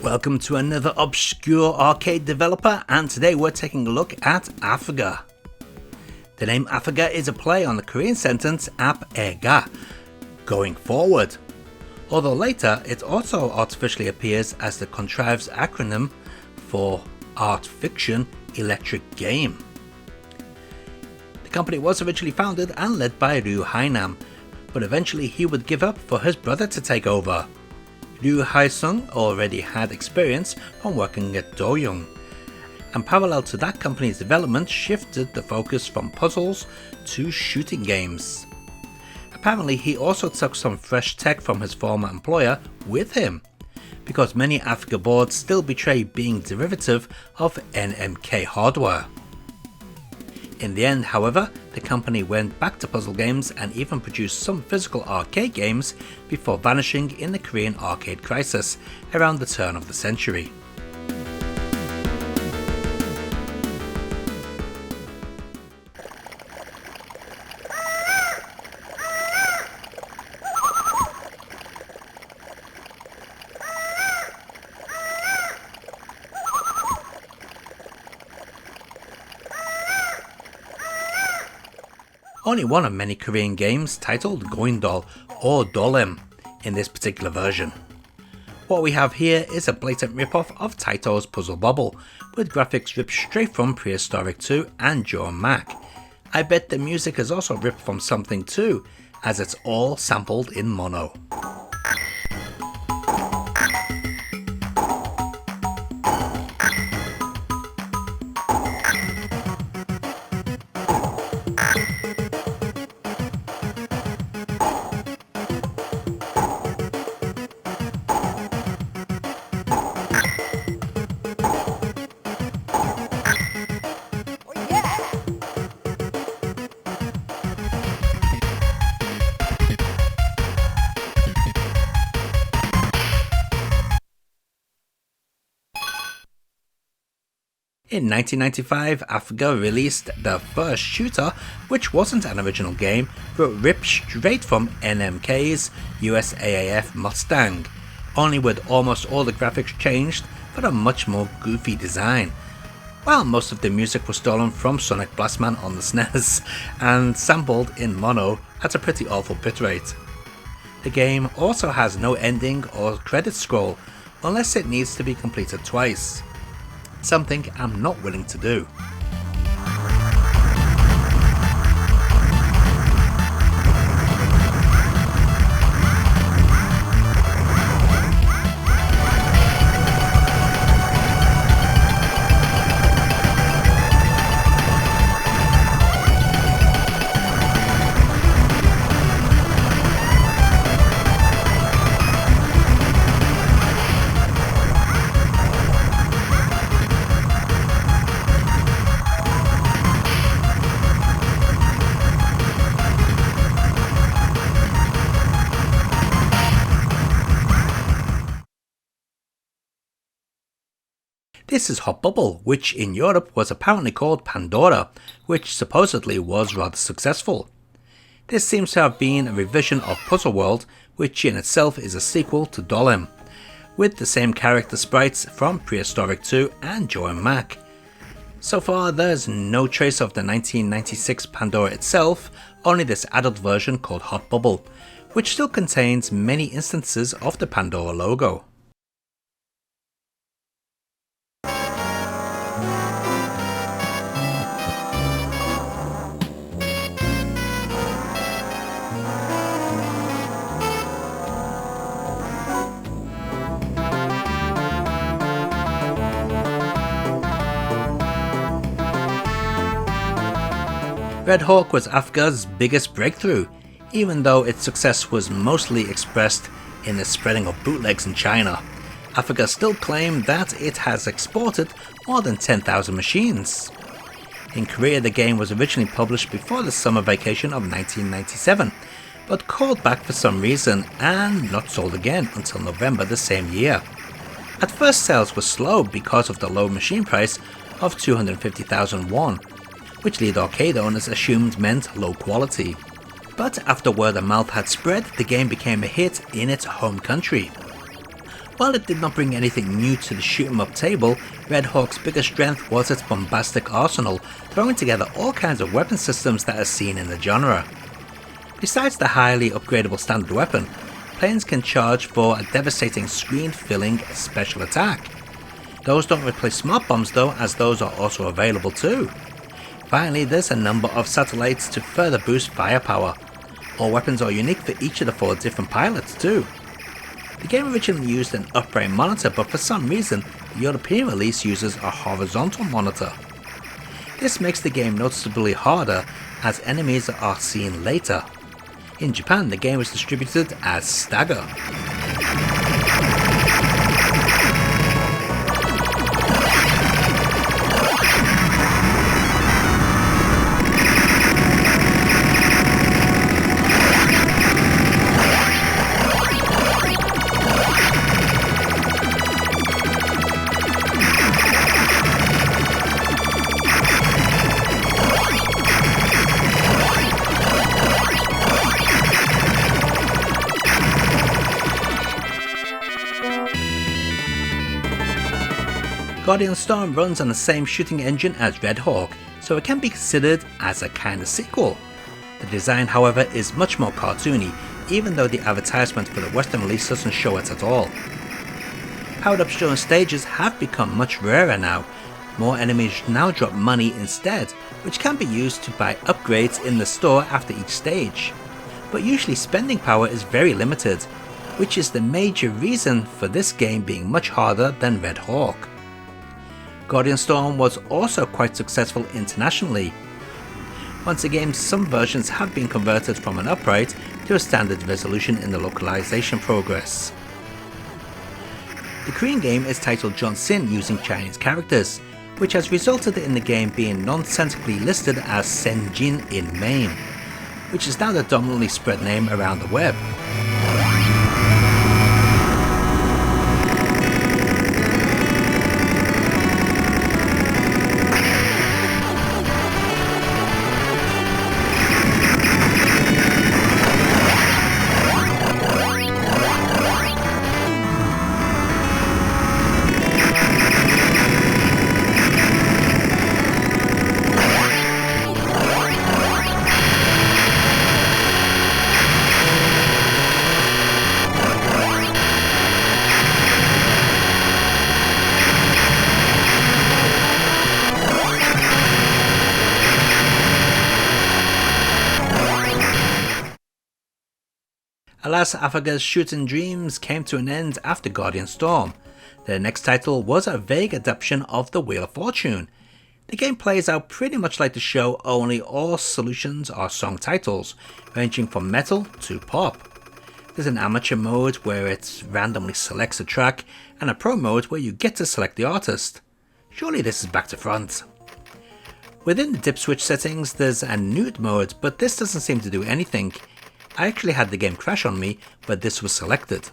Welcome to another obscure arcade developer, and today we're taking a look at AFEGA. The name AFEGA is a play on the Korean sentence AFEGA, going forward, although later it also artificially appears as the contrived acronym for Art Fiction Electric Game. The company was originally founded and led by Ryu Hainam, but eventually he would give up for his brother to take over. Ryu Hae-sung already had experience from working at Doyoung, and parallel to that company's development shifted the focus from puzzles to shooting games. Apparently he also took some fresh tech from his former employer with him, because many AFEGA boards still betray being derivative of NMK hardware. In the end, however, the company went back to puzzle games and even produced some physical arcade games before vanishing in the Korean arcade crisis around the turn of the century. Only one of many Korean games titled Goindol or Dolem in this particular version. What we have here is a blatant ripoff of Taito's Puzzle Bobble, with graphics ripped straight from Prehistoric 2 and Joe and Mac. I bet the music is also ripped from something too, as it's all sampled in mono. In 1995, AFEGA released the first shooter, which wasn't an original game, but ripped straight from NMK's USAAF Mustang, only with almost all the graphics changed but a much more goofy design, while most of the music was stolen from Sonic Blastman on the SNES and sampled in mono at a pretty awful bitrate. The game also has no ending or credit scroll unless it needs to be completed twice. Something I'm not willing to do. This is Hot Bubble, which in Europe was apparently called Pandora, which supposedly was rather successful. This seems to have been a revision of Puzzle World, which in itself is a sequel to Dolem, with the same character sprites from Prehistoric 2 and Joe and Mac. So far there's no trace of the 1996 Pandora itself, only this adult version called Hot Bubble, which still contains many instances of the Pandora logo. Red Hawk was AFEGA's biggest breakthrough, even though its success was mostly expressed in the spreading of bootlegs in China. AFEGA still claimed that it has exported more than 10,000 machines. In Korea, the game was originally published before the summer vacation of 1997, but called back for some reason and not sold again until November the same year. At first, sales were slow because of the low machine price of 250,000 won, which lead arcade owners assumed meant low quality. But after word of mouth had spread, the game became a hit in its home country. While it did not bring anything new to the shoot 'em up table, Red Hawk's biggest strength was its bombastic arsenal, throwing together all kinds of weapon systems that are seen in the genre. Besides the highly upgradable standard weapon, planes can charge for a devastating screen-filling special attack. Those don't replace smart bombs though, as those are also available too. Finally, there's a number of satellites to further boost firepower. All weapons are unique for each of the 4 different pilots too. The game originally used an upright monitor, but for some reason the European release uses a horizontal monitor. This makes the game noticeably harder as enemies are seen later. In Japan, the game was distributed as Stagger. Guardian Storm runs on the same shooting engine as Red Hawk, so it can be considered as a kind of sequel. The design, however, is much more cartoony, even though the advertisement for the Western release doesn't show it at all. Powered up showing stages have become much rarer now. More enemies now drop money instead, which can be used to buy upgrades in the store after each stage. But usually spending power is very limited, which is the major reason for this game being much harder than Red Hawk. Guardian Storm was also quite successful internationally. Once again, some versions have been converted from an upright to a standard resolution in the localization progress. The Korean game is titled John Sin using Chinese characters, which has resulted in the game being nonsensically listed as Senjin in main, which is now the dominantly spread name around the web. Alas, AFEGA's shooting dreams came to an end after Guardian Storm. Their next title was a vague adaptation of the Wheel of Fortune. The game plays out pretty much like the show, only all solutions are song titles, ranging from metal to pop. There's an amateur mode where it randomly selects a track, and a pro mode where you get to select the artist. Surely this is back to front. Within the dip switch settings there's a nude mode, but this doesn't seem to do anything. I actually had the game crash on me, but this was selected.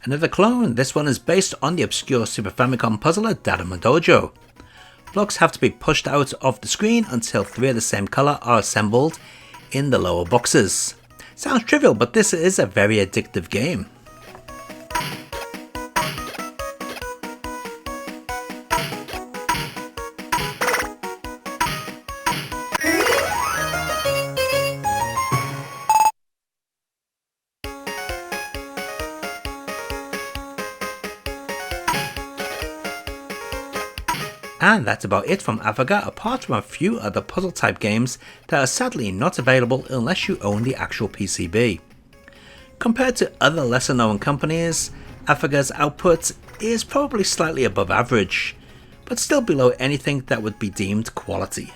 Another clone, this one is based on the obscure Super Famicom puzzler Dadama Dojo. Blocks have to be pushed out of the screen until 3 of the same colour are assembled in the lower boxes. Sounds trivial, but this is a very addictive game. And that's about it from AFEGA, apart from a few other puzzle type games that are sadly not available unless you own the actual PCB. Compared to other lesser known companies, AFEGA's output is probably slightly above average, but still below anything that would be deemed quality.